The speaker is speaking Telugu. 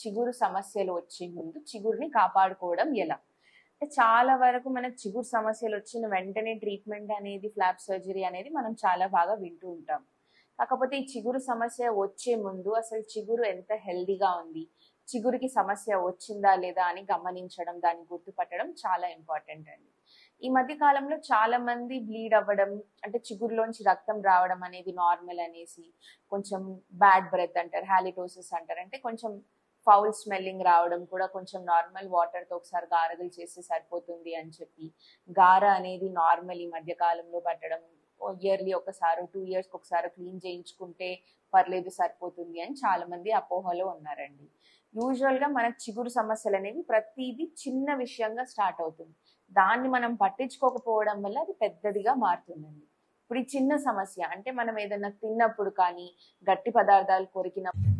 చిగురు సమస్యలు వచ్చే ముందు చిగురుని కాపాడుకోవడం ఎలా? అంటే చాలా వరకు మనకు చిగురు సమస్యలు వచ్చిన వెంటనే ట్రీట్మెంట్ అనేది ఫ్లాప్ సర్జరీ అనేది మనం చాలా బాగా వింటూ ఉంటాం. కాకపోతే ఈ చిగురు సమస్య వచ్చే ముందు అసలు చిగురు ఎంత హెల్దీగా ఉంది, చిగురుకి సమస్య వచ్చిందా లేదా అని గమనించడం, దాన్ని గుర్తుపట్టడం చాలా ఇంపార్టెంట్ అండి. ఈ మధ్య కాలంలో చాలా మంది బ్లీడ్ అవ్వడం, అంటే చిగురులోంచి రక్తం రావడం అనేది నార్మల్ అనేసి, కొంచెం బ్యాడ్ బ్రెత్ అంటారు, హాలిటోసిస్ అంటారు, అంటే కొంచెం ఫౌల్ స్మెల్లింగ్ రావడం కూడా కొంచెం నార్మల్, వాటర్తో ఒకసారి గారగలు చేస్తే సరిపోతుంది అని చెప్పి గార అనేది నార్మల్ ఈ మధ్య కాలంలో పట్టడం, ఇయర్లీ ఒకసారి 2 years ఒకసారి క్లీన్ చేయించుకుంటే పర్లేదు సరిపోతుంది అని చాలా మంది అపోహలో ఉన్నారండి. యూజువల్గా మనకు చిగురు సమస్యలు అనేవి ప్రతిదీ చిన్న విషయంగా స్టార్ట్ అవుతుంది, దాన్ని మనం పట్టించుకోకపోవడం వల్ల అది పెద్దదిగా మారుతుందండి. ఇప్పుడు ఈ చిన్న సమస్య అంటే మనం ఏదైనా తిన్నప్పుడు కానీ, గట్టి పదార్థాలు కొరికినప్పుడు